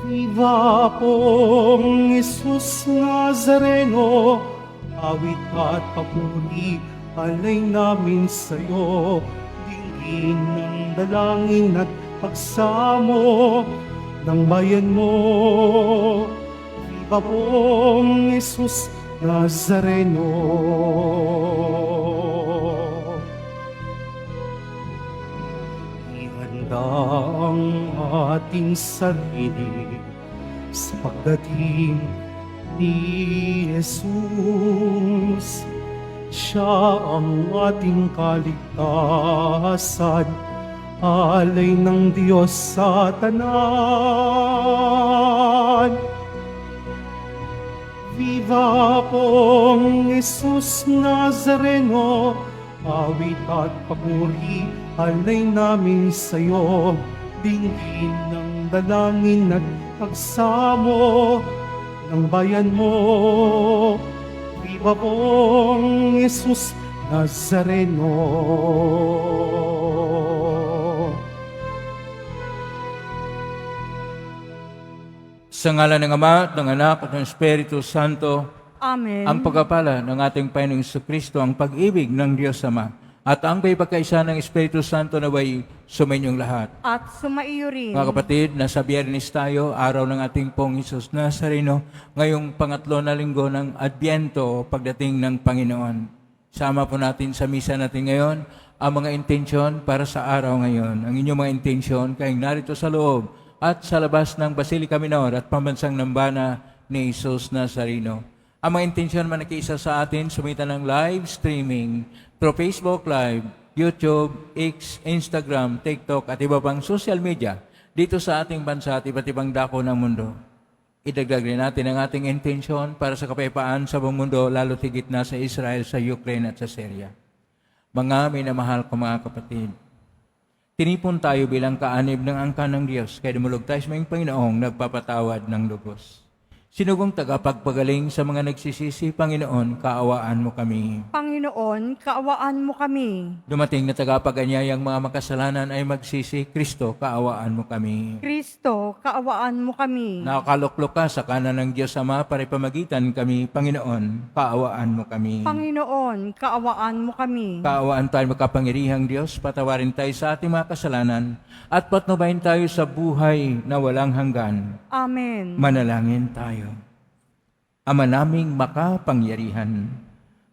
Viva pong Jesus Nazareno, awit at papuri, alay namin sa'yo. Dinggin ng dalangin at pagsamo ng bayan mo. Viva pong Jesus Nazareno. Ihanda ang ating sarili sa pagdating ni Jesus. Siya ang ating kaligtasan, alay ng Diyos sa tanan. Viva pong Jesus Nazareno, awit at papuri, alay namin sa'yo. Dinggin ng dalangin at pagsamo ng bayan mo. Viva pong Jesus Nazareno. Sa ngalan ng Ama, at ng Anak, at ng Espiritu Santo, Amen. ang pagpapala ng ating Panginoong Jesucristo, ang pag-ibig ng Diyos Ama, at ang pagkakaisa ng Espiritu Santo naway sumainyong lahat. At sumaiyo rin. Mga kapatid, nasa Biyernes tayo, araw ng ating Pong Jesus Nazareno, ngayong pangatlo na linggo ng Adbyento, pagdating ng Panginoon. Sama po natin sa misa natin ngayon ang mga intensyon para sa araw ngayon. Ang inyong mga intensyon kayong narito sa loob at sa labas ng Basilica Minor at Pambansang Nambana ni Jesus Nazareno. Ang mga intensyon man nakiisa sa atin, sumita ng live streaming through Facebook Live, YouTube, X, Instagram, TikTok at iba pang social media dito sa ating bansa at iba't ibang dako ng mundo. Idagdag rin natin ang ating intensyon para sa kapayapaan sa buong mundo, lalo tigit na sa Israel, sa Ukraine at sa Syria. Mga minamahal ko mga kapatid, tinipon tayo bilang kaanib ng angkan ng Diyos, kaya dumulog tayo sa mga Panginoong nagpapatawad ng lubos. Sinugong tagapagpagaling sa mga nagsisisi, Panginoon, kaawaan mo kami. Panginoon, kaawaan mo kami. Dumating na tagapaganyayang mga makasalanan ay magsisi, Kristo, kaawaan mo kami. Kristo, kaawaan mo kami. Nakakaluklok ka sa kanan ng Diyos Ama para pamagitan kami, Panginoon, kaawaan mo kami. Panginoon, kaawaan mo kami. Kaawaan tayo makapangyarihang Diyos, patawarin tayo sa ating mga kasalanan, at patnubayin tayo sa buhay na walang hanggan. Amen. Manalangin tayo. Ama naming makapangyarihan,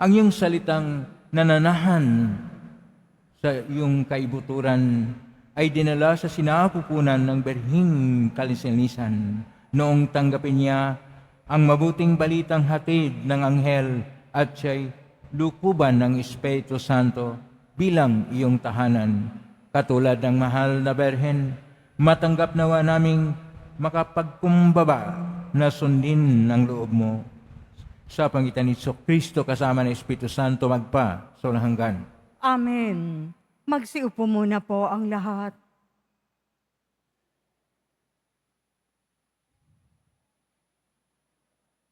ang iyong salitang nananahan sa iyong kaibuturan ay dinala sa sinapupunan ng berhing kalisinisan noong tanggapin niya ang mabuting balitang hatid ng anghel at siya'y lukuban ng Espiritu Santo bilang iyong tahanan. Katulad ng mahal na berhen, matanggap nawa naming makapagkumbaba na sundin ng loob mo. Sa pangitan ni Kristo kasama ng Espiritu Santo magpa sa walang hanggan. Amen. Magsiupo muna po ang lahat.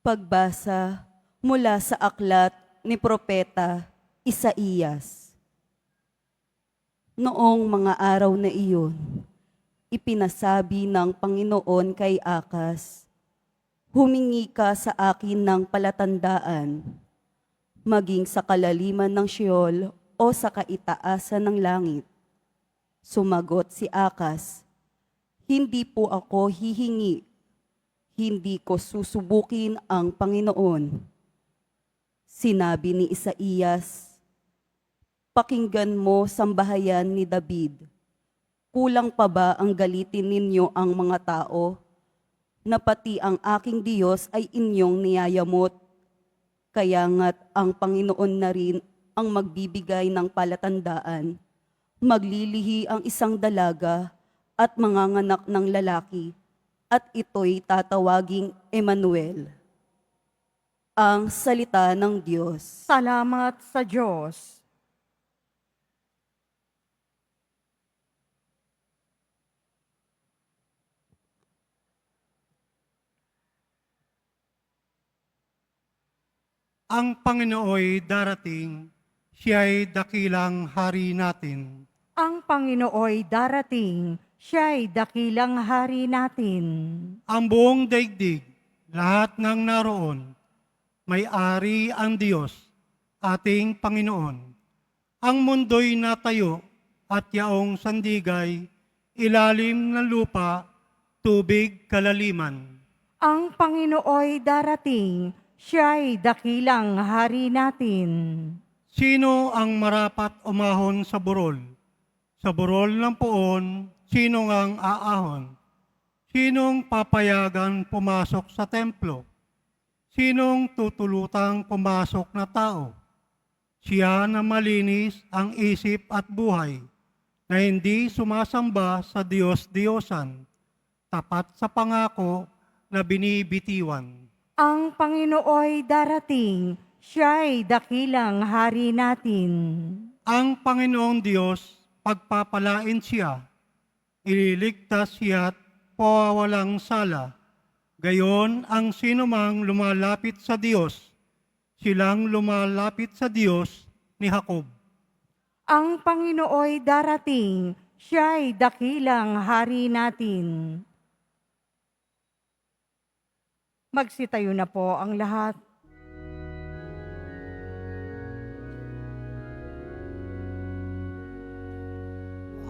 Pagbasa mula sa aklat ni Propeta Isaías. Noong mga araw na iyon, ipinasabi ng Panginoon kay Akas, "Humingi ka sa akin ng palatandaan, maging sa kalaliman ng Sheol o sa kaitaasan ng langit." Sumagot si Akas, "Hindi po ako hihingi. Hindi ko susubukin ang Panginoon." Sinabi ni Isaías, "Pakinggan mo, sambahayan ni David. Kulang pa ba ang galitin ninyo ang mga tao, na pati ang aking Diyos ay inyong niyayamot? Kaya nga't ang Panginoon na rin ang magbibigay ng palatandaan. Maglilihi ang isang dalaga at manganganak ng lalaki, at ito'y tatawaging Emmanuel." Ang salita ng Diyos. Salamat sa Diyos. Ang Panginooy darating, siya'y dakilang hari natin. Ang Panginooy darating, siya'y dakilang hari natin. Ang buong daigdig, lahat ng naroon, may-ari ang Diyos, ating Panginoon. Ang mundo'y natayo at yaong sandigay, ilalim ng lupa, tubig kalaliman. Ang Panginooy darating, siya'y dakilang hari natin. Sino ang marapat umahon sa burol? Sa burol ng poon, sino ngang aahon? Sinong papayagan pumasok sa templo? Sinong tutulutang pumasok na tao? Siya na malinis ang isip at buhay, na hindi sumasamba sa Diyos-Diyosan, tapat sa pangako na binibitiwan. Ang Panginooy darating, siya'y dakilang hari natin. Ang Panginoong Diyos, pagpapalain siya, ililigtas siya't pawawalang sala. Gayon ang sinumang lumalapit sa Diyos, silang lumalapit sa Diyos ni Jacob. Ang Panginooy darating, siya'y dakilang hari natin. Magsitayo na po ang lahat.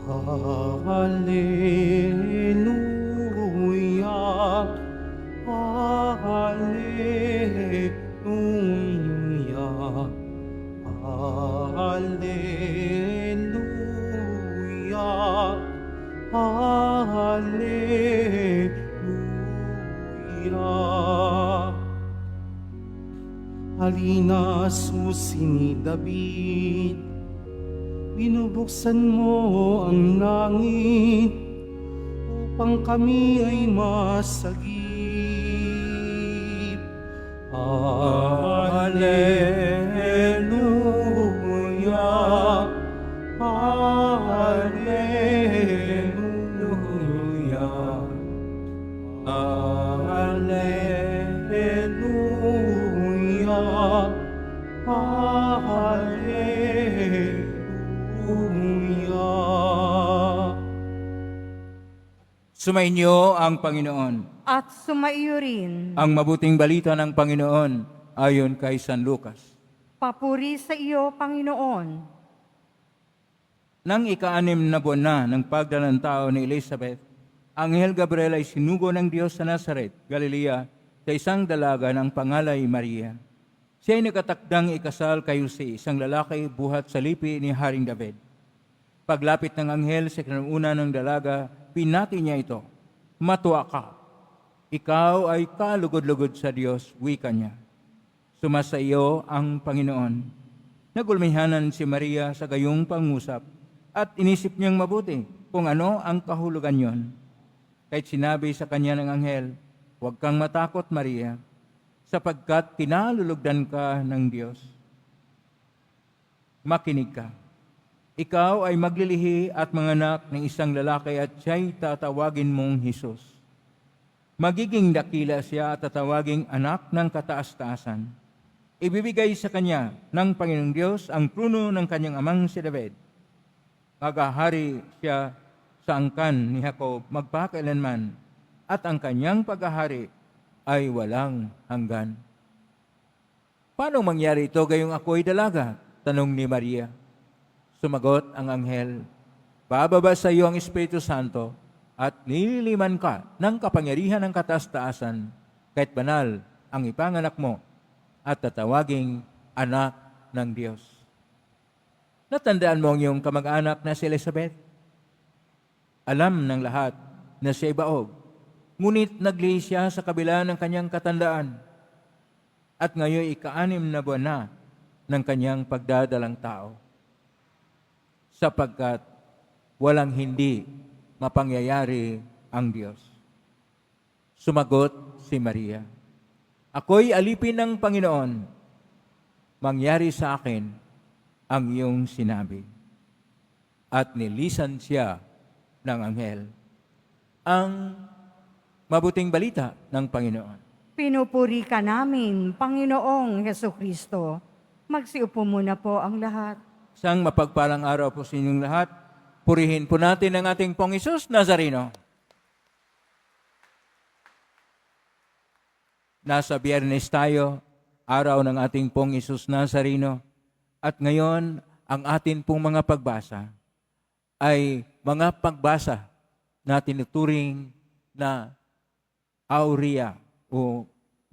Hallelujah, Hallelujah, Hallelujah, Hallelujah. Halina, susi ni David, binubuksan mo ang langit upang kami ay masagip. Hallelujah, Hallelujah, Hallelujah, Hallelujah. Sumainyo ang Panginoon. At sumaiyo rin. Ang mabuting balita ng Panginoon ayon kay San Lucas. Papuri sa iyo, Panginoon. Nang ika-6 na buwan na ng pagdalang tao ni Elizabeth, Anghel Gabriel ay sinugo ng Diyos sa Nazaret, Galilea, sa isang dalaga ng pangalay Maria. Siya ay nakatakdang ikasal kay Jose, isang lalaki buhat sa lipi ni Haring David. Paglapit ng anghel sa kanuna ng dalaga, pinati niya ito, "Matuwa ka. Ikaw ay kalugod-lugod sa Diyos," wika niya. "Sumasa iyo ang Panginoon." Nagulmihanan si Maria sa gayong pangusap at inisip niyang mabuti kung ano ang kahulugan niyon. Kahit sinabi sa kanya ng anghel, "Huwag kang matakot, Maria, sapagkat pinalulugdan ka ng Diyos. Makinig ka. Ikaw ay maglilihi at manganak ng isang lalaki at siya'y tatawagin mong Hesus. Magiging dakila siya at tatawaging anak ng kataas-taasan. Ibibigay sa kanya ng Panginoong Diyos ang trono ng kanyang amang si David. Maghahari siya sa angkan ni Jacob magpakailanman, at ang kanyang paghahari ay walang hanggan." "Paano mangyari ito gayong ako'y dalaga?" tanong ni Maria. Sumagot ang anghel, "Bababa sa iyo ang Espiritu Santo at nililiman ka ng kapangyarihan ng kataas-taasan, kahit banal ang ipanganak mo at tatawaging anak ng Diyos." Natandaan mo ang iyong kamag-anak na si Elizabeth? Alam ng lahat na siya ay baog, ngunit naglihi siya sa kabila ng kanyang katandaan. At ngayon ika-6 na buwan na ng kanyang pagdadalang tao. Sapagkat walang hindi mapangyayari ang Diyos. Sumagot si Maria, "Ako'y alipin ng Panginoon. Mangyari sa akin ang iyong sinabi." At nilisan siya ng anghel. Ang mabuting balita ng Panginoon. Pinupuri ka namin, Panginoong Hesukristo. Magsiupo muna po ang lahat. Isang mapagpalang araw po sa inyong lahat. Purihin po natin ang ating Pong Hesus Nazareno. Nasa Biyernes tayo, araw ng ating Pong Hesus Nazareno. At ngayon, ang atin pong mga pagbasa ay mga pagbasa na tinuturing na Aurea o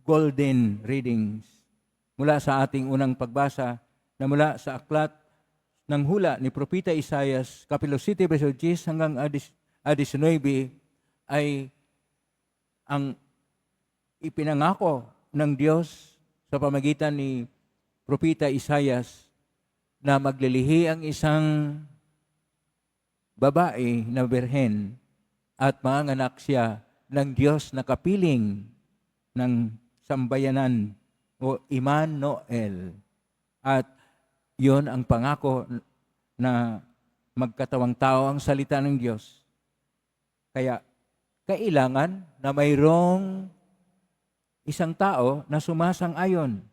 Golden Readings. Mula sa ating unang pagbasa na mula sa aklat ng hula ni Propeta Isaias, Kapitulo 7, verso 10 hanggang 19, ay ang ipinangako ng Diyos sa pamagitan ni Propeta Isaias na maglilihi ang isang babae na birhen at manganganak siya ng Diyos na kapiling ng sambayanan o Immanuel. At yon ang pangako na magkatawang tao ang salita ng Diyos. Kaya kailangan na mayroong isang tao na sumasang-ayon.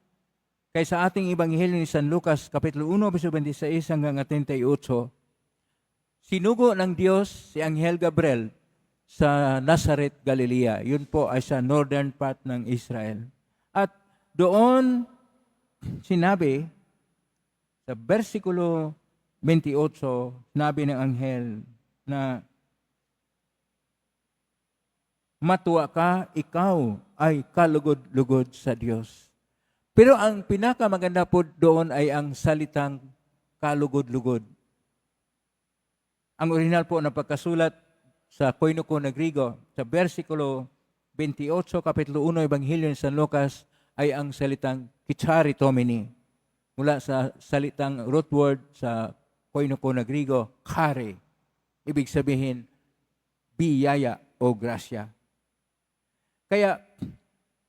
Kaya sa ating Ebanghelyo ni San Lucas, Kapitulo 1, verso 26 hanggang 38, sinugo ng Diyos si Anghel Gabriel sa Nazareth, Galilea. Yun po ay sa northern part ng Israel. At doon sinabi, sa versikulo 28, sinabi ng anghel na matuwa ka, ikaw ay kalugod-lugod sa Diyos. Pero ang pinakamaganda po doon ay ang salitang kalugod-lugod. Ang original po na pagkasulat sa Koinoko na Grigo, sa versikulo 28, Kapitulo 1, Ebanghelyo ni San Lucas, ay ang salitang kicharitomini. Mula sa salitang root word sa Koinoko na Grigo, kare. Ibig sabihin, biyaya o grasya. Kaya,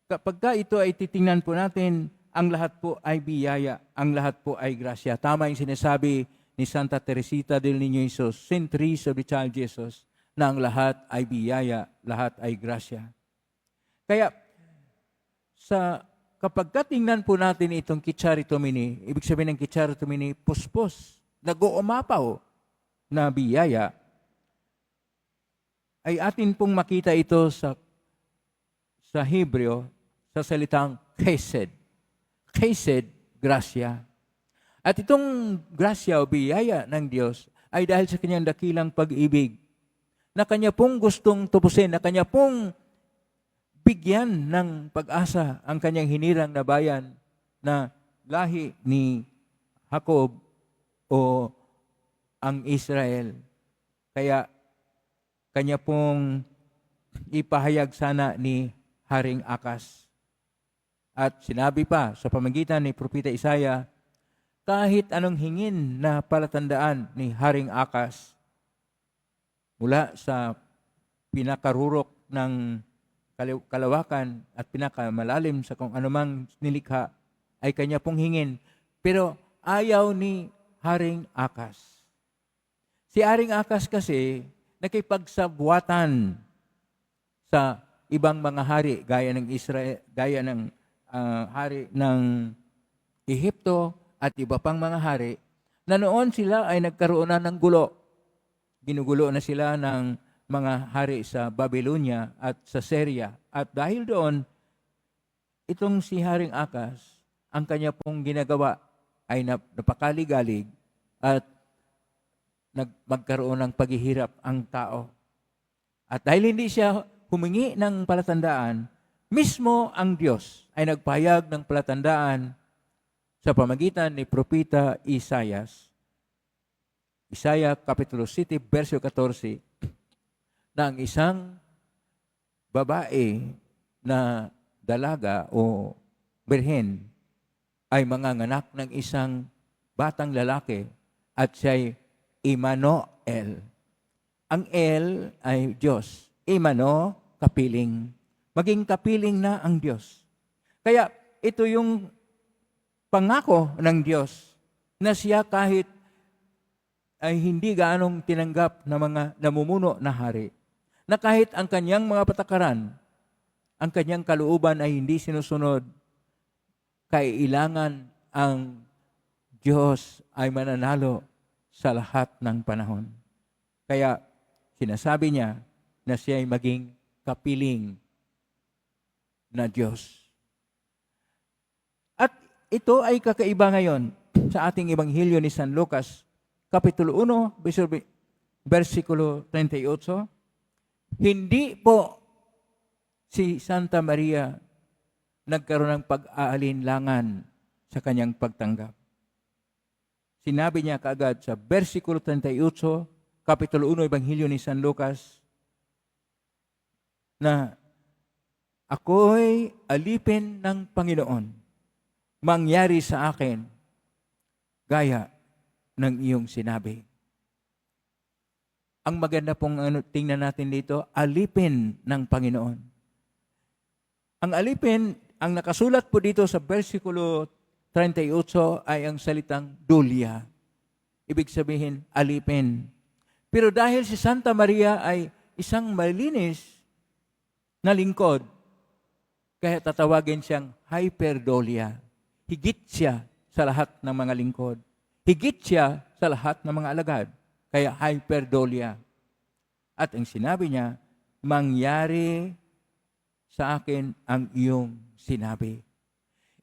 kapag ito ay titingnan po natin, ang lahat po ay biyaya, ang lahat po ay grasya. Tama yung sinasabi ni Santa Teresita del Niño Jesus, Saint Teresa of the Child Jesus, na ang lahat ay biyaya, lahat ay grasya. Kaya, kapag tingnan po natin itong kicharitomini, ibig sabihin ng kicharitomini, puspos, nag-uumapaw na biyaya, ay atin pong makita ito sa Hebreo, sa salitang chesed. Chesed, grasya. At itong grasya o biyaya ng Diyos ay dahil sa kanyang dakilang pag-ibig, na kanya pong gustong tubusin, na kanya pong bigyan ng pag-asa ang kanyang hinirang na bayan na lahi ni Jacob o ang Israel. Kaya kanya pong ipahayag sana ni Haring Akas. At sinabi pa sa pamagitan ni Propeta Isaiah, kahit anong hingin na palatandaan ni Haring Akas mula sa pinakarurok ng kalawakan at pinakamalalim sa kung anumang nilikha ay kanya pong hingin. Pero ayaw ni Haring Akas. Si Haring Akas kasi nakipagsabwatan sa ibang mga hari gaya ng Israel, gaya ng hari ng Ehipto at iba pang mga hari na noon sila ay nagkaroon na ng gulo. Ginugulo na sila ng mga hari sa Babylonia at sa Syria. At dahil doon, itong si Haring Akas, ang kanya pong ginagawa ay napakaligalig at magkaroon ng paghihirap ang tao. At dahil hindi siya humingi ng palatandaan, mismo ang Diyos ay nagpahayag ng palatandaan sa pamagitan ni Propeta Isaias. Isaiah Kapitulo 7, verso 14, na ang isang babae na dalaga o birhen ay manganganak ng isang batang lalaki at siya'y Immanuel. Ang El ay Diyos. Imano, kapiling. Maging kapiling na ang Diyos. Kaya ito yung pangako ng Diyos na siya kahit ay hindi gaanong tinanggap ng mga namumuno na hari, na kahit ang kanyang mga patakaran, ang kanyang kalooban ay hindi sinusunod, kailangan ang Diyos ay mananalo sa lahat ng panahon. Kaya sinasabi niya na siya ay maging kapiling na Diyos. At ito ay kakaiba ngayon sa ating Ebanghelyo ni San Lucas, Kapitulo 1, versikulo 38. Hindi po si Santa Maria nagkaroon ng pag-aalinlangan sa kanyang pagtanggap. Sinabi niya kaagad sa versikulo 38, Kapitulo 1, Ebanghelyo ni San Lucas, na ako'y alipin ng Panginoon, mangyari sa akin gaya ng iyong sinabi. Ang maganda pong tingnan natin dito, alipin ng Panginoon. Ang alipin, ang nakasulat po dito sa versikulo 38 ay ang salitang dulia. Ibig sabihin, alipin. Pero dahil si Santa Maria ay isang malinis na lingkod, kaya tatawagin siyang hyperdolia. Higit siya sa lahat ng mga lingkod. Higit siya sa lahat ng mga alagad. Kaya hyperdolia. At ang sinabi niya, mangyari sa akin ang iyong sinabi.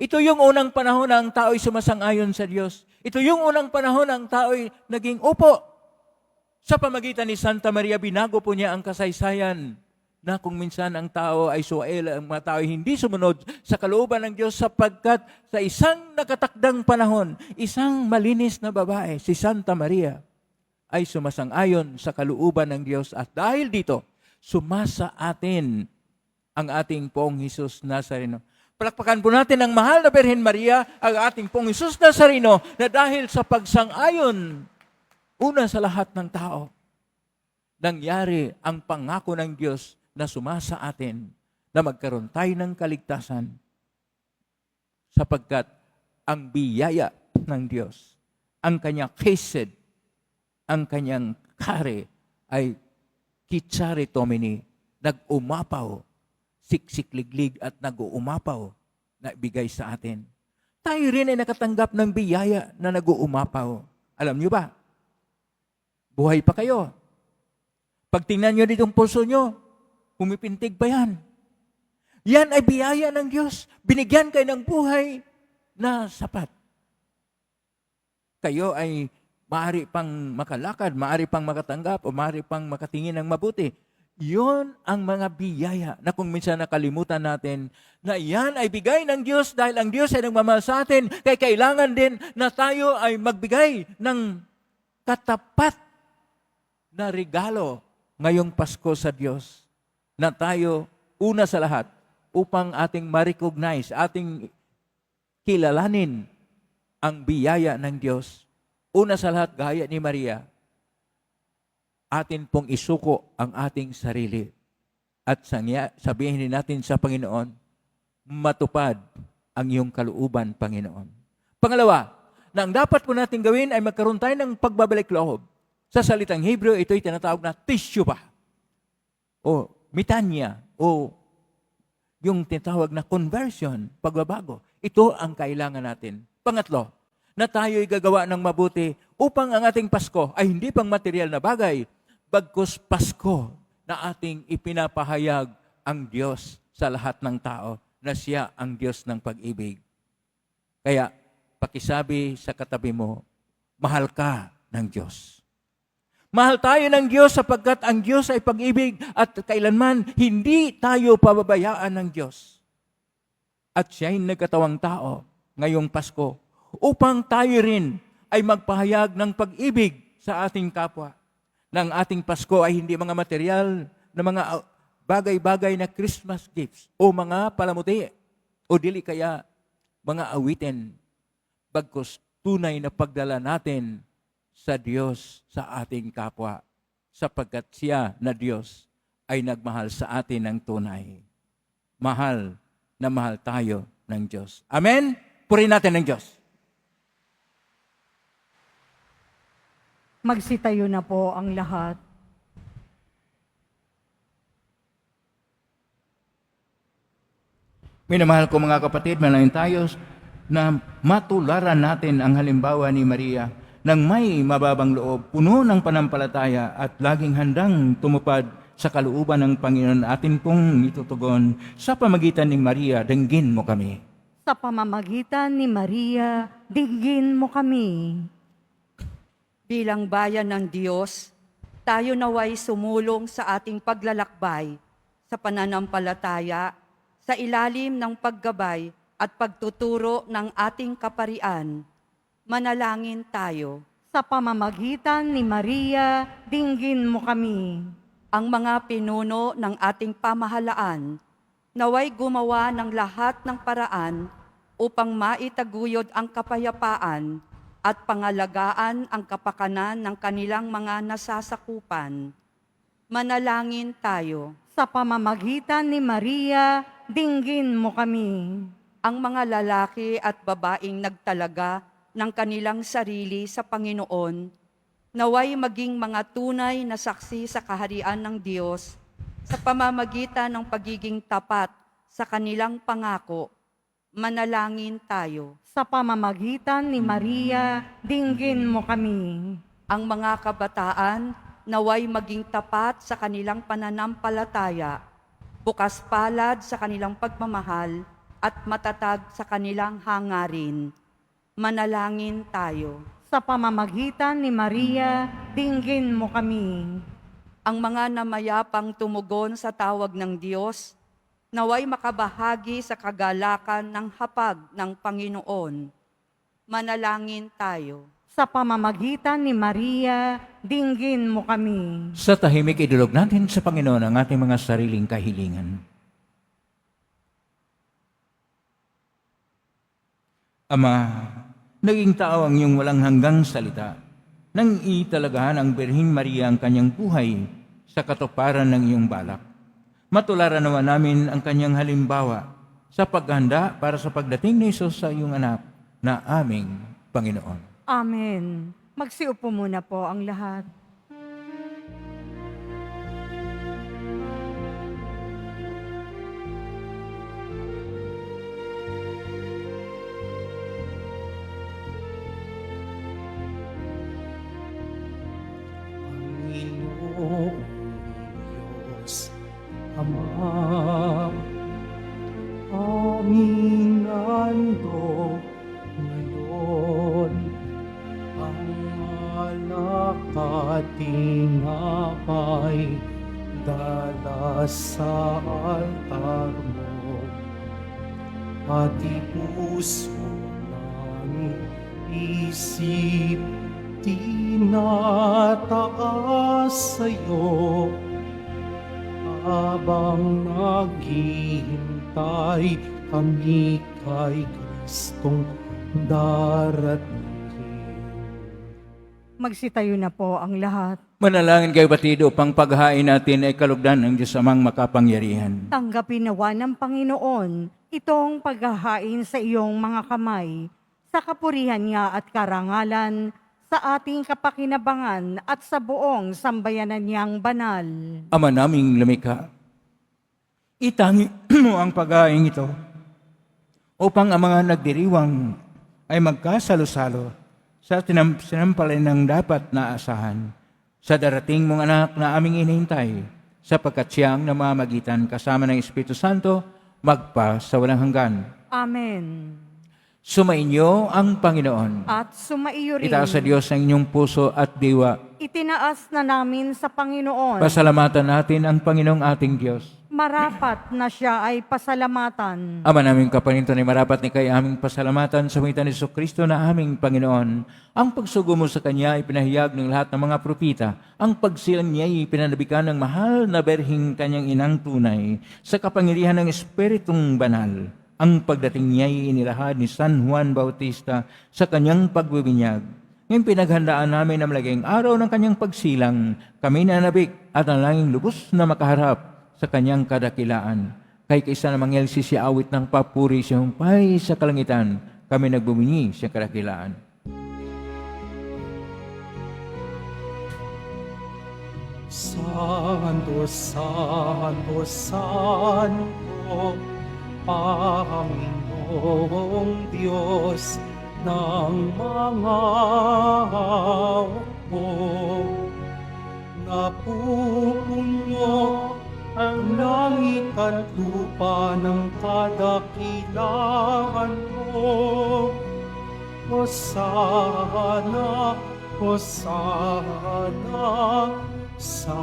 Ito yung unang panahon na ang tao'y sumasang-ayon sa Diyos. Ito yung unang panahon na ang tao'y naging upo. Sa pamagitan ni Santa Maria, binago po niya ang kasaysayan na kung minsan ang tao ay suwail, ang mga tao ay hindi sumunod sa kalooban ng Diyos sapagkat sa isang nakatakdang panahon, isang malinis na babae, si Santa Maria, ay sumasang-ayon sa kalooban ng Diyos at dahil dito, sumasa atin ang ating Poong Hesus Nazareno. Palakpakan po natin ang mahal na Birhen Maria, ang ating Poong Hesus Nazareno, na dahil sa pagsang-ayon, una sa lahat ng tao, nangyari ang pangako ng Diyos na sumasa atin na magkaroon tayo ng kaligtasan sapagkat ang biyaya ng Diyos, ang kanyang chesed, ang kanyang kare ay kitsare tomini, nag-umapaw, siksik-liglig at nag-uumapaw na ibigay sa atin. Tayo rin ay nakatanggap ng biyaya na nag-uumapaw. Alam niyo ba? Buhay pa kayo. Pag tingnan niyo ditong pulso niyo, pumipintig pa yan. Yan ay biyaya ng Diyos. Binigyan kayo ng buhay na sapat. Kayo ay maaari pang makalakad, maaari pang makatanggap, o maaari pang makatingin ng mabuti. Yun ang mga biyaya na kung minsan nakalimutan natin na yan ay bigay ng Diyos dahil ang Diyos ay nagmamahal sa atin. Kaya kailangan din na tayo ay magbigay ng katapat na regalo ngayong Pasko sa Diyos. Na tayo, una sa lahat, upang ating ma-recognize, ating kilalanin ang biyaya ng Diyos. Una sa lahat, gaya ni Maria, atin pong isuko ang ating sarili. At sabihin din natin sa Panginoon, matupad ang iyong kalooban, Panginoon. Pangalawa, na ang dapat po natin gawin ay magkaroon tayo ng pagbabalik loob. Sa salitang Hebrew, ito'y tinatawag na teshuvah o mitanya o yung tinatawag na conversion, pagbabago. Ito ang kailangan natin. Pangatlo, na tayo'y gagawa ng mabuti upang ang ating Pasko ay hindi pang material na bagay, bagkus Pasko na ating ipinapahayag ang Diyos sa lahat ng tao na siya ang Diyos ng pag-ibig. Kaya, pakisabi sa katabi mo, mahal ka ng Diyos. Mahal tayo ng Diyos sapagkat ang Diyos ay pag-ibig at kailanman hindi tayo pababayaan ng Diyos. At siya'y nagkatawang tao ngayong Pasko upang tayo rin ay magpahayag ng pag-ibig sa ating kapwa. Ng ating Pasko ay hindi mga material na mga bagay-bagay na Christmas gifts o mga palamuti o dili kaya mga awitin. Bagkus tunay na pagdala natin sa Diyos sa ating kapwa sapagkat siya na Diyos ay nagmahal sa atin ng tunay. Mahal na mahal tayo ng Diyos. Amen? Purihin natin ng Diyos. Magsitayo na po ang lahat. Minamahal ko mga kapatid, manalangin tayo na matularan natin ang halimbawa ni Maria ng may mababang loob, puno ng panampalataya at laging handang tumupad sa kalooban ng Panginoon atin pong itutugon sa pamagitan ni Maria, dinggin mo kami. Sa pamamagitan ni Maria, dinggin mo kami. Bilang bayan ng Diyos, tayo naway sumulong sa ating paglalakbay, sa pananampalataya, sa ilalim ng paggabay at pagtuturo ng ating kaparian. Manalangin tayo. Sa pamamagitan ni Maria, dinggin mo kami. Ang mga pinuno ng ating pamahalaan, naway gumawa ng lahat ng paraan upang maitaguyod ang kapayapaan at pangalagaan ang kapakanan ng kanilang mga nasasakupan. Manalangin tayo. Sa pamamagitan ni Maria, dinggin mo kami. Ang mga lalaki at babaeng nagtalaga ng kanilang sarili sa Panginoon, naway maging mga tunay na saksi sa kaharian ng Diyos sa pamamagitan ng pagiging tapat sa kanilang pangako. Manalangin tayo. Sa pamamagitan ni Maria, dinggin mo kami. Ang mga kabataan naway maging tapat sa kanilang pananampalataya, bukas palad sa kanilang pagmamahal at matatag sa kanilang hangarin. Manalangin tayo. Sa pamamagitan ni Maria, dinggin mo kami. Ang mga namayapang tumugon sa tawag ng Diyos, naway makabahagi sa kagalakan ng hapag ng Panginoon. Manalangin tayo. Sa pamamagitan ni Maria, dinggin mo kami. Sa tahimik, idulog natin sa Panginoon ang ating mga sariling kahilingan. Ama, naging tao ang iyong walang hanggang salita, nang italagahan ang Birheng Maria ang kanyang buhay sa katuparan ng iyong balak. Matularan naman namin ang kanyang halimbawa sa paghanda para sa pagdating ni Jesus sa iyong anak na aming Panginoon. Amen. Magsiupo muna po ang lahat. Panginoong Diyos, Ama, aming handog ngayon, ang alak at tinapay dala sa altar mo, pati puso ng isip tinataas sa'yo, habang naghihintay kami kay Kristong darating. Magsitayo na po ang lahat. Manalangin kayo batid upang paghain natin ay kalugdan ng Diyos amang makapangyarihan. Tanggapin nawa ng Panginoon itong paghahain sa iyong mga kamay, sa kapurihan niya at karangalan, sa ating kapakinabangan at sa buong sambayanan niyang banal. Ama naming lumikha, itangi mo ang paghain ito upang ang mga nagdiriwang ay magkasalo-salo sa sinampalay ng dapat na asahan sa darating mong anak na aming inihintay, sapagkat siyang namamagitan kasama ng Espiritu Santo magpa sa walang hanggan. Amen. Sumainyo ang Panginoon. At sumaiyo rin. Itaas sa Diyos ang inyong puso at diwa. Itinaas na namin sa Panginoon. Pasalamatan natin ang Panginoong ating Diyos. Marapat na siya ay pasalamatan. Ama naming kapaninto ni marapat ni kay aming pasalamatan sa pamitan ni Jesucristo na aming Panginoon. Ang pagsugo mo sa Kanya ay pinahayag ng lahat ng mga propita. Ang pagsilang niya ay pinanabikan ng mahal na berhing Kanyang inang tunay sa kapangyarihan ng Espiritong Banal. Ang pagdating niya ay inilahad ni San Juan Bautista sa kanyang pagbibinyag. Ngayong pinaghandaan namin ang malaging araw ng kanyang pagsilang, kami nanabik at ang langing lubos na makaharap sa kanyang kadakilaan. Kay kaisa na mangyal sisiawit ng papuri siyang pay sa kalangitan, kami nagbumini sa kadakilaan. Santo, Santo, Santo, Panginoong Diyos ng mga ko. Napupuno ang langit at lupa ng kadakilaan mo. Hosana, Hosana sa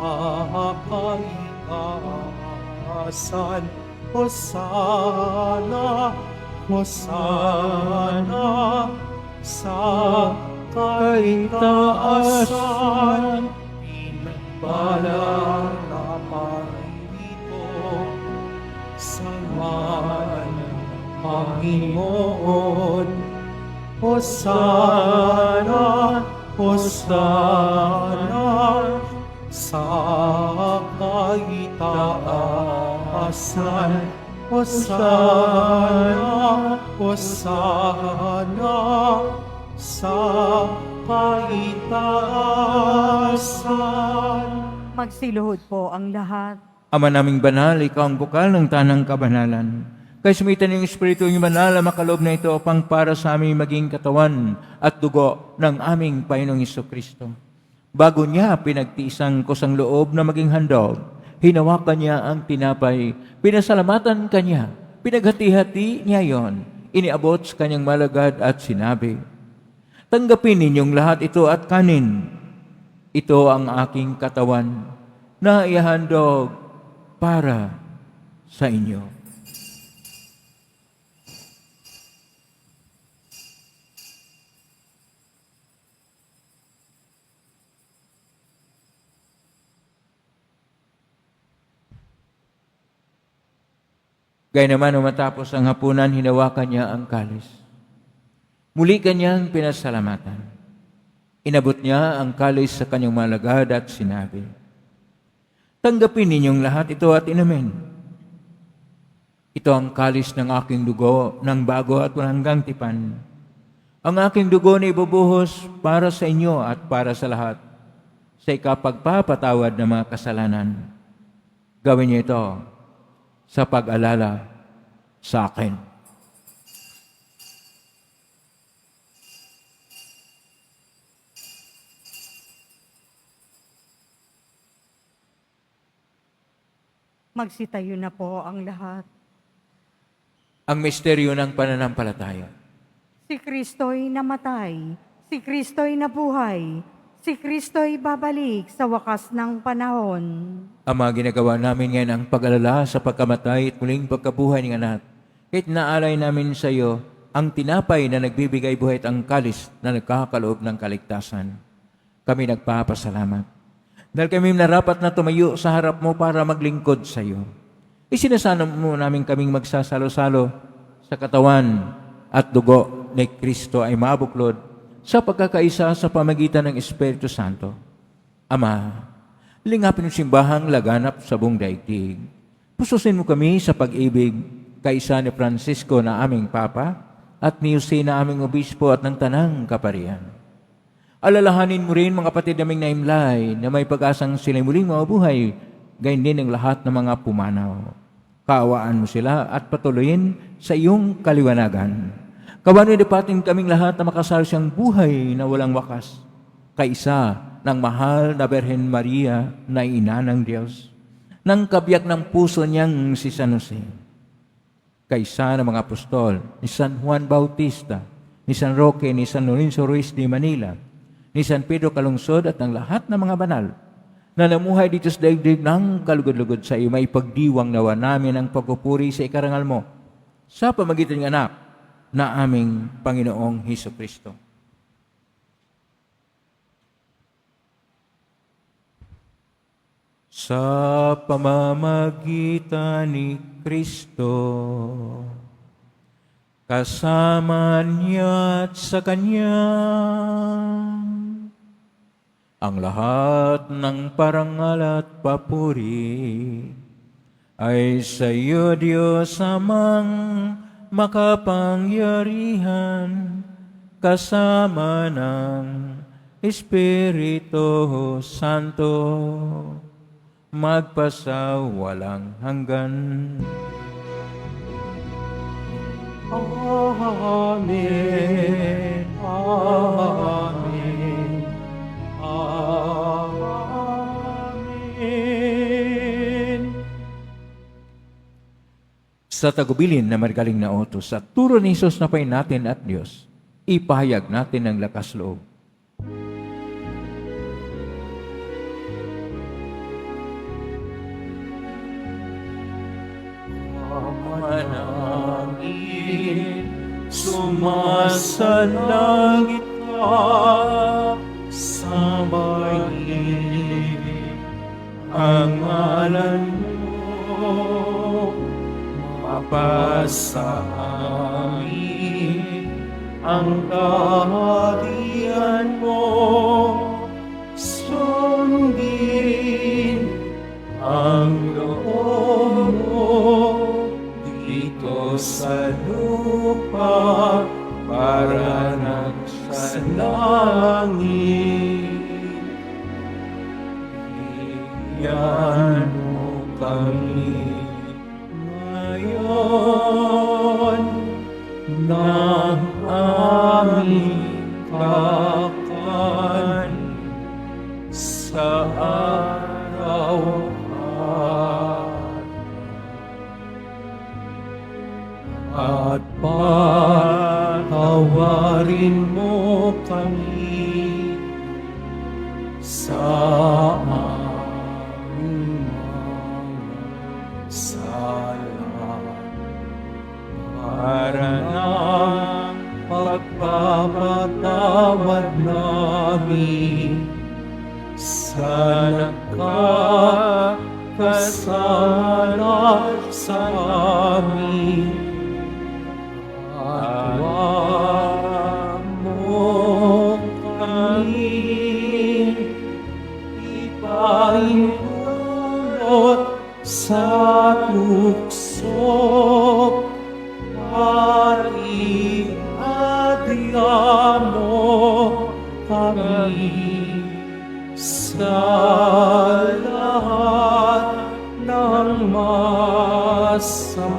kaitaasan. Hosana, Hosana sa kaitaasan. Pinagpala na parito sa ngalan ng Panginoon. Hosana, Hosana sa kaitaasan. Hosana, Hosana sa kaitaasan. Magsiluhod po ang lahat. Ama naming banal, ikaw ang bukal ng tanang kabanalan. Kaya sumitan yung Espiritu yung banal na makaloob na ito upang para sa aming maging katawan at dugo ng aming Panginoong Jesucristo. Bago niya pinagtiisang kusang loob na maging handog, hinawakan niya ang tinapay, pinasalamatan kanya, pinaghati-hati niya yon, iniabot sa kanyang malagad at sinabi, tanggapin ninyong lahat ito at kanin. Ito ang aking katawan na ihandog para sa inyo. Gaya naman nung matapos ang hapunan, hinawakan niya ang kalis. Muli kanyang pinasalamatan. Inabot niya ang kalis sa kanyang malagad at sinabi, tanggapin ninyong lahat ito at inumin. Ito ang kalis ng aking dugo ng bago at walang hanggang tipan. Ang aking dugo na ibubuhos para sa inyo at para sa lahat sa ikapagpapatawad ng mga kasalanan. Gawin niyo ito sa pag-alala sa akin. Magsitayo na po ang lahat. Ang misteryo ng pananampalataya. Si Kristo'y namatay, si Kristo'y nabuhay, si Kristo'y babalik sa wakas ng panahon. Ama, ginagawa namin ngayon ang pag-alala sa pagkamatay at muling pagkabuhay ng anak. Kahit naalay namin sa iyo ang tinapay na nagbibigay buhay at ang kalis na nagkakaloob ng kaligtasan. Kami nagpapasalamat. Dahil kami narapat na tumayo sa harap mo para maglingkod sa iyo. Isinasano mo namin kaming magsasalo-salo sa katawan at dugo ni Kristo ay mabuklod sa pagkakaisa sa pamagitan ng Espiritu Santo. Ama, lingapin yung simbahang laganap sa buong daigdig. Pususin mo kami sa pag-ibig kaisa ni Francisco na aming Papa at ni Jose na aming Obispo at ng Tanang Kaparian. Alalahanin mo rin mga kapatid naming naimlay na may pag-asang sila'y muling mabuhay, gayon din ang lahat ng mga pumanaw. Kaawaan mo sila at patuloyin sa iyong kaliwanagan. Kawaninipatin kaming lahat na makasal siyang buhay na walang wakas, kaisa ng mahal na Birhen Maria na ina ng Diyos, ng kabiyak ng puso niyang si San Jose, kaisa ng mga apostol, ni San Juan Bautista, ni San Roque, ni San Lorenzo Ruiz de Manila, ni San Pedro Calungsod at ng lahat ng mga banal na namuhay dito sa daigdig ng kalugod-lugod sa iyo, may pagdiwang nawa namin ang pagpupuri sa ikarangal mo sa pamagitan ng anak na aming Panginoong Hesukristo. Sa pamamagitan ni Kristo, kasama niya at sa Kanya, ang lahat ng parangal at papuri ay sa iyo, Diyos Amang makapangyarihan, kasama ng Espiritu Santo, magpasawalang hanggan. Amen. Amen. Amen. Sa tagubilin na marigaling na utos at turo ni Jesus na pain natin at Diyos, ipahayag natin ang lakas loob. Manangin, sumasalangit ka, sambahin ang ngalan mo, mapasa amin ang kaharian mo, sundin ang loob mo dito sa lupa para sa langit. Bigyan mo kami ngayon ng aming kakanin sa araw-araw. At patawarin mo kami sa aming mga sala, para ng pagpapatawad namin sa nagkakasala sa amin. At huwag mo kami ipahintulot sa tukso, pari adya mo kami sa lahat ng masama.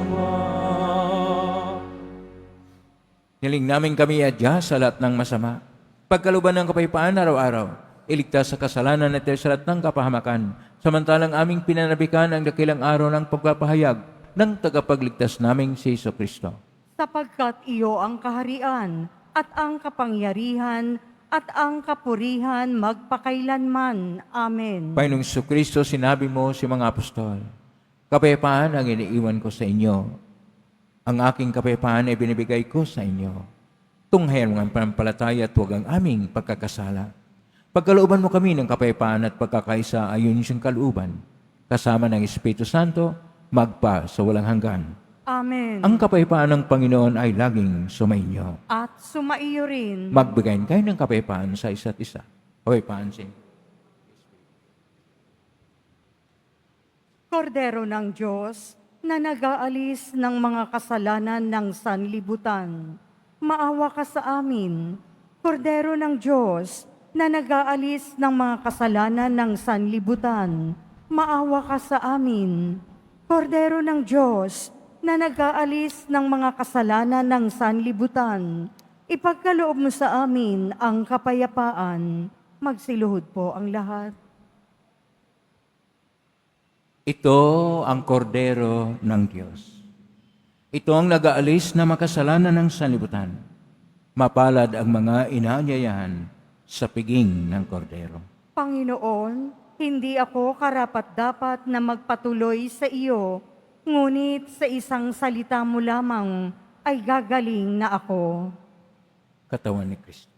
Hiling namin kami adya sa lahat ng masama. Pagkaluban ng kapayapaan araw-araw, iligtas sa kasalanan at sa lahat ng kapahamakan, samantalang aming pinanabikan ang dakilang araw ng pagpapahayag ng tagapagligtas naming si Jesucristo. Sapagkat iyo ang kaharian at ang kapangyarihan at ang kapurihan magpakailanman. Amen. Panginoong Jesucristo, sinabi mo si mga apostol, kapayapaan ang iniiwan ko sa inyo. Ang aking kapayapaan ay binibigay ko sa inyo. Tunghayan mo ang panampalataya at huwag ang aming pagkakasala. Pagkalooban mo kami ng kapayapaan at pagkakaisa ayon siyang kalooban, kasama ng Espiritu Santo, magpa sa walang hanggan. Amen. Ang kapayapaan ng Panginoon ay laging sumainyo. At sumaiyo rin. Magbigayin kayo ng kapayapaan sa isa't isa. Kapayapaan sa inyo. Kordero ng Diyos, na nag-aalis ng mga kasalanan ng sanlibutan, maawa ka sa amin. Kordero ng Diyos, na nag-aalis ng mga kasalanan ng sanlibutan, maawa ka sa amin. Kordero ng Diyos, na nag-aalis ng mga kasalanan ng sanlibutan, ipagkaloob mo sa amin ang kapayapaan. Magsiluhod po ang lahat. Ito ang kordero ng Diyos. Ito ang nag-aalis na makasalanan ng sanlibutan. Mapalad ang mga inaanyayahan sa piging ng kordero. Panginoon, hindi ako karapat-dapat na magpatuloy sa iyo, ngunit sa isang salita mo lamang ay gagaling na ako. Katawan ni Kristo.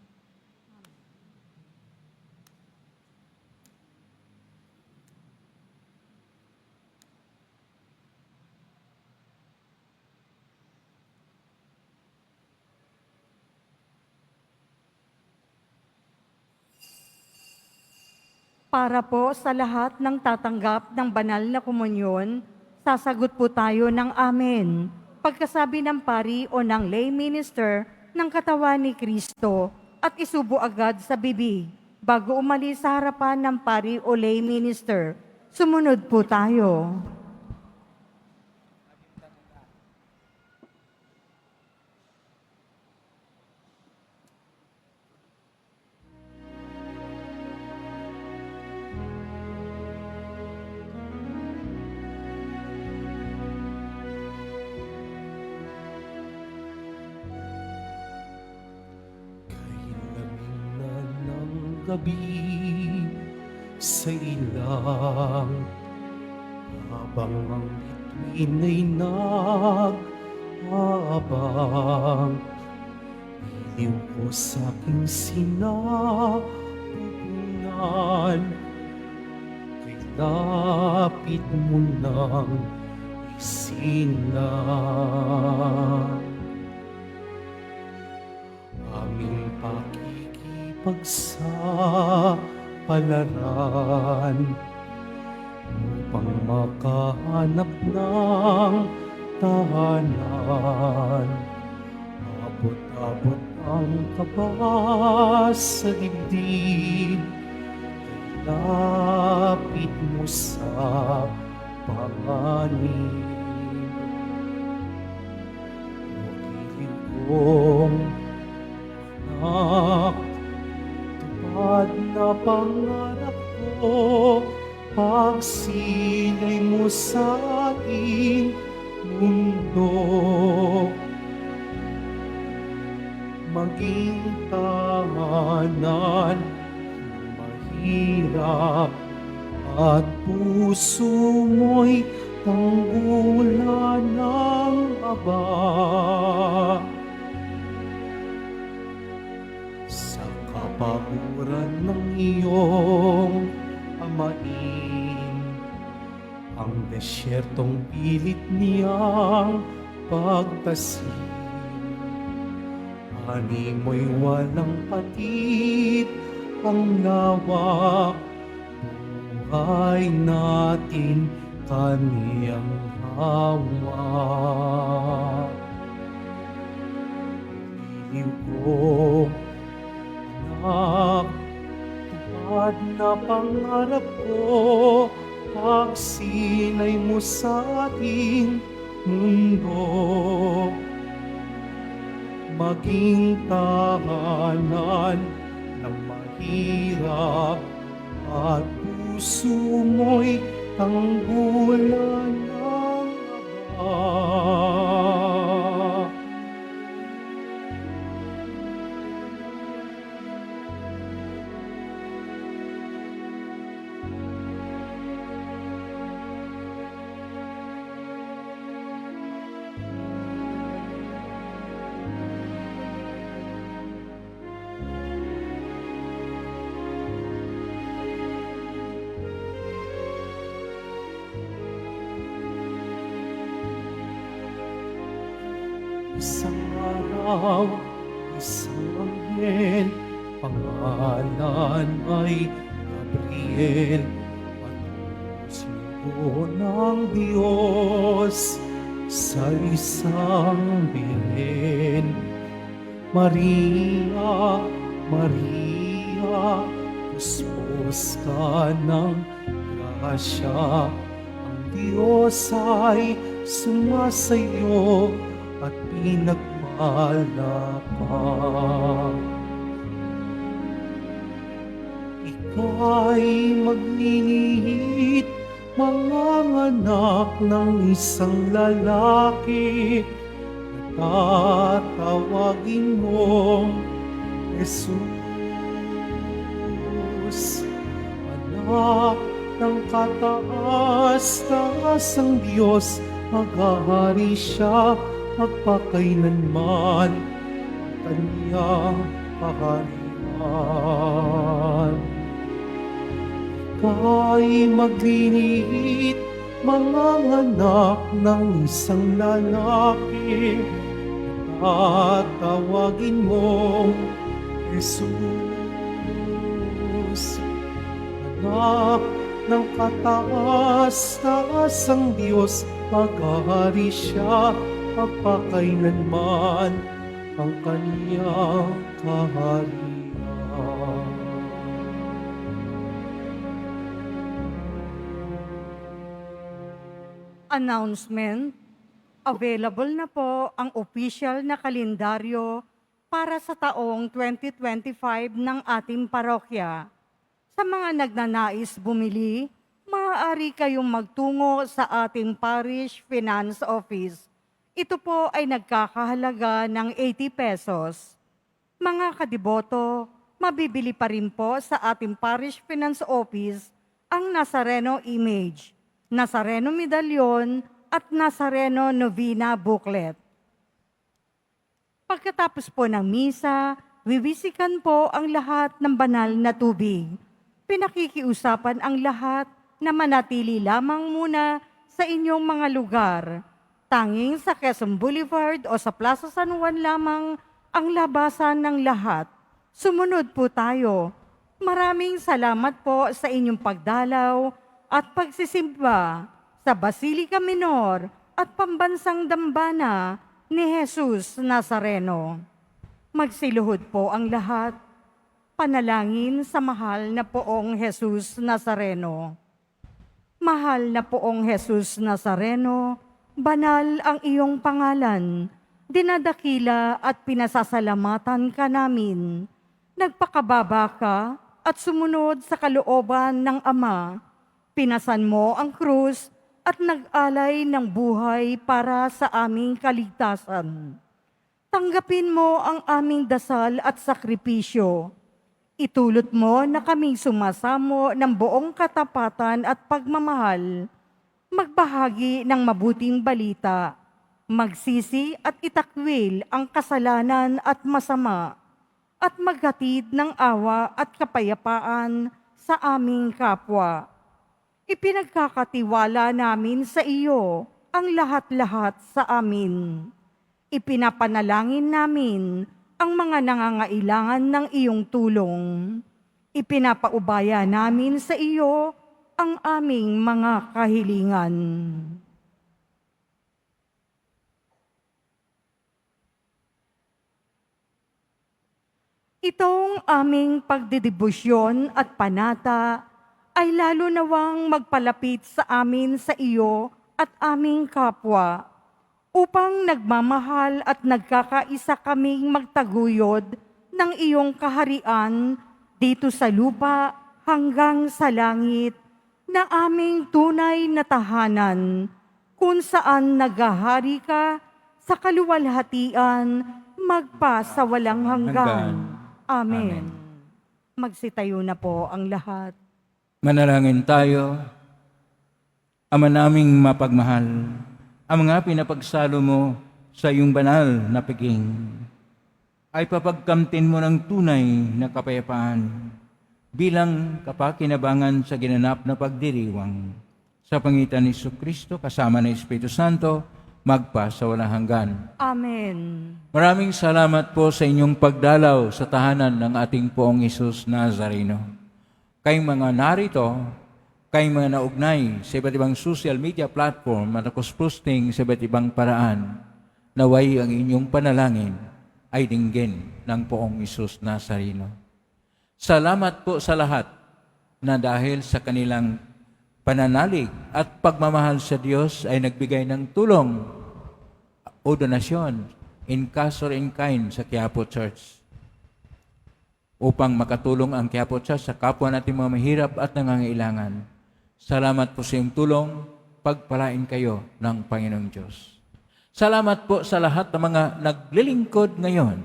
Para po sa lahat ng tatanggap ng banal na komunyon, sasagot po tayo ng amen. Pagkasabi ng pari o ng lay minister ng katawan ni Kristo at isubo agad sa bibig bago umalis sa harapan ng pari o lay minister. Sumunod po tayo. gabi sa ilang, habang ang bituin ay nag-aabang. Iliw ko sa aking sinapupunan, kay lapit mo nang isinang. Aming pakikipagsapalaran upang makahanap ng tahanan. Abot-abot ang kaba sa dibdib, kay lapit mo sa panganib. O giliw kong anak, tupad na pangarap ko, pagsilay mo sa aking mundo. Maging tahanan ng mahirap at puso mo'y tanggulan ng aba. Sa kapaguran ng iyong amain, ang desyertong pilit niyang pagtasin. Ani mo'y walang patid ang lawak, buhay natin kaniyang hawak. Iliw ko, anak, tupad na pangarap ko, pagsilay mo sa ating mundo. Maging tahanan ng mahirap at puso mo'y tanggulan ng aba. Isang araw, isang anghel, pangalan ay Gabriel, sinugo ng Diyos sa isang Belen. Maria, Maria, puspos ka ng grasya, ang Diyos ay sumasayo at pinagpala ka. Ika'y maglilihit, manganganak ng isang lalaki, tatawagin mong Jesus. Anak ng kataas-taasang Diyos, maghahari siya magpakailanman ang kaniyang kaharian. Ika'y maglilihit, manganganak ng isang lalaki, tatawagin mong Jesus. Anak ng kataas-taasang Diyos, maghahari siya magpakailanman ang kaniyang kaharian. Announcement. Available na po ang official na kalendaryo para sa taong 2025 ng ating parokya. Sa mga nagnanais bumili, maaari kayong magtungo sa ating Parish Finance Office. Ito po ay nagkakahalaga ng 80 pesos. Mga kadiboto, Mabibili pa rin po sa ating Parish Finance Office ang Nazareno Image, Nazareno Medallion at Nazareno Novena Booklet. Pagkatapos po ng misa, wiwisikan po ang lahat ng banal na tubig. Pinakikiusapan ang lahat na manatili lamang muna sa inyong mga lugar. Tanging sa Quezon Boulevard o sa Plaza San Juan lamang ang labasan ng lahat. Sumunod po tayo. Maraming salamat po sa inyong pagdalaw at pagsisimba sa Basilica Minor at Pambansang Dambana ni Jesus Nazareno. Magsiluhod po ang lahat. Panalangin sa mahal na poong Jesus Nazareno. Mahal na poong Jesus Nazareno, banal ang iyong pangalan. Dinadakila at pinasasalamatan ka namin. Nagpakababa ka at sumunod sa kalooban ng Ama. Pinasan mo ang krus at nag-alay ng buhay para sa aming kaligtasan. Tanggapin mo ang aming dasal at sakripisyo. Itulot mo na kaming sumasamo ng buong katapatan at pagmamahal, magbahagi ng mabuting balita, magsisi at itakwil ang kasalanan at masama, at maghatid ng awa at kapayapaan sa aming kapwa. Ipinagkakatiwala namin sa iyo ang lahat-lahat sa amin. Ipinapanalangin namin ang mga nangangailangan ng iyong tulong. Ipinapaubaya namin sa iyo ang aming mga kahilingan. Itong aming pagdedebosyon at panata ay lalo nawang magpalapit sa amin sa iyo at aming kapwa, upang nagmamahal at nagkakaisa kaming magtaguyod ng iyong kaharian dito sa lupa hanggang sa langit, na aming tunay na tahanan, kung saan naghahari ka sa kaluwalhatian magpa sa walang hanggan. Amen. Magsitayo na po ang lahat. Manalangin tayo. Ama naming mapagmahal, ang mga pinapagsalo mo sa iyong banal na piging ay papagkamtin mo ng tunay na kapayapaan bilang kapakinabangan sa ginanap na pagdiriwang. Sa pangitan ni Jesucristo kasama ng Espiritu Santo, magpa sa walang hanggan. Amen. Maraming salamat po sa inyong pagdalaw sa tahanan ng ating poong Jesus Nazareno. Kayong mga narito, kayong mga naugnay sa iba't ibang social media platform at posting sa iba't ibang paraan, naway ang inyong panalangin ay dinggin ng poong Jesus Nazareno. Salamat po sa lahat na dahil sa kanilang pananalig at pagmamahal sa Diyos ay nagbigay ng tulong o donasyon in cash or in kind sa Quiapo Church upang makatulong ang Quiapo Church sa kapwa nating mga mahirap at nangangailangan. Salamat po sa iyong tulong, pagpalain kayo ng Panginoong Diyos. Salamat po sa lahat ng mga naglilingkod ngayon,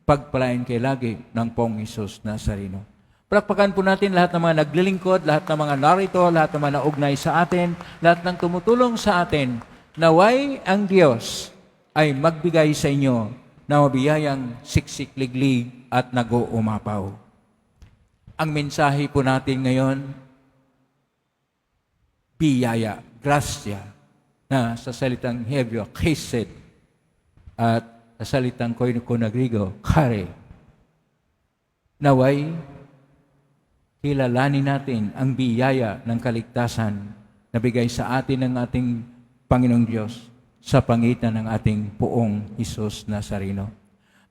pagpalain kayo lagi ng Poong Hesus Nazareno. Palakpakan po natin lahat ng mga naglilingkod, lahat ng mga narito, lahat ng mga naugnay sa atin, lahat ng tumutulong sa atin. Naway ang Diyos ay magbigay sa inyo na mabiyayang siksik-liglig at nag-uumapaw. Ang mensahe po natin ngayon, biyaya, grasya, na sa salitang Hebreo, chesed, at sa salitang Koine Griego, kare. Naway, kilalanin natin ang biyaya ng kaligtasan na bigay sa atin ng ating Panginoong Diyos sa pangitan ng ating poong Hesus Nazareno.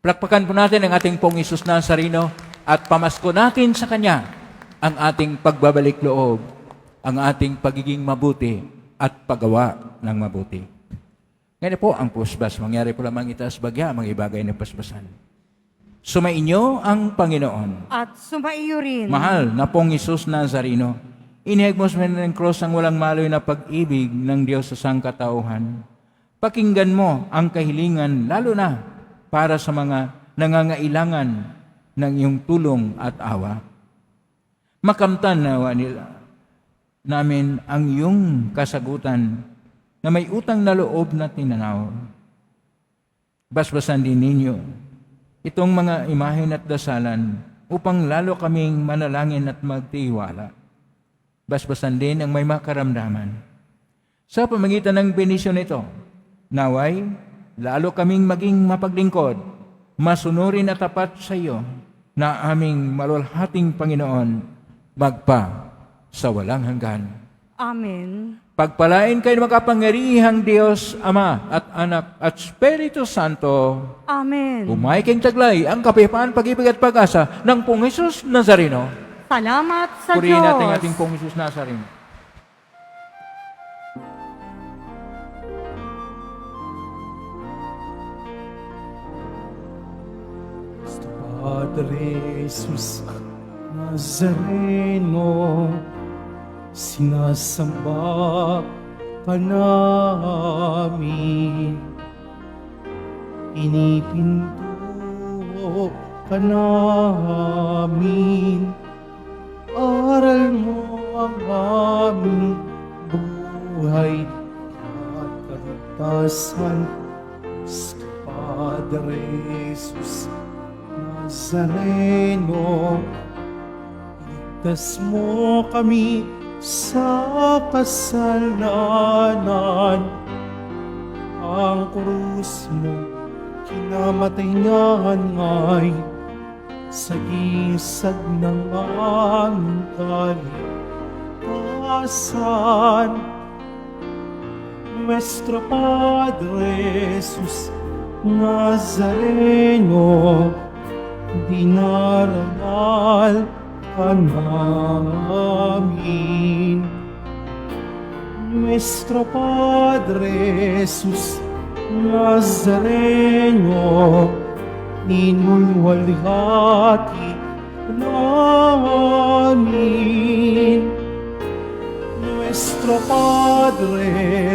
Palakpakan po natin ang ating poong Hesus Nazareno at pamasko natin sa Kanya ang ating pagbabalik loob, ang ating pagiging mabuti at paggawa ng mabuti. Ngayon po ang pusbas, mangyari po lamang itaas bagya, mga ibagay na pasbasan. Sumainyo ang Panginoon. At sumaiyo rin. Mahal na pong Hesus Nazareno, inihagmos mo ng cross ang walang maloy na pag-ibig ng Diyos sa sangkatauhan. Pakinggan mo ang kahilingan, lalo na para sa mga nangangailangan ng iyong tulong at awa. Makamtan nawa nila namin ang iyong kasagutan na may utang na loob na tinanaw. Basbasan din ninyo itong mga imahen at dasalan upang lalo kaming manalangin at magtiwala. Basbasan din ang may makaramdaman. Sa pamagitan ng benisyon ito, naway, lalo kaming maging mapaglingkod, masunurin at tapat sa iyo na aming malulhating Panginoon, magpa sa walang hanggan. Amen. Pagpalain kayo ng makapangyarihang Diyos, Ama at Anak at Espiritu Santo. Amen. Umay kayong taglay ang kapayapaan, pag-ibig at pag-asa ng Pong Jesus Nazareno. Salamat sa Purihin Diyos. natin ating Pong Jesus Nazareno. Padre Jesus Nazareno, sinasamba ka namin, inipinto ka namin, aral mo ang aming buhay at kaligtasan. Padre Jesus Nazareno, iligtas mo kami sa kasalanan. Ang krus mo kinamatay niyan ay sagisag ng aming kaligtasan. Nuestro Padre Jesus Nazareno, dinarangal ka namin. Nuestro Padre Jesus Nazareno, ninulwalhati namin. Nuestro Padre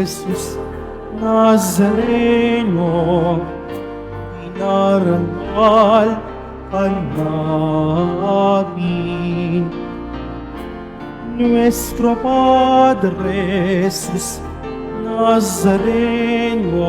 Jesus Nazareno, dinarangal ka namin. Nuestro Padre Jesus Nazareno,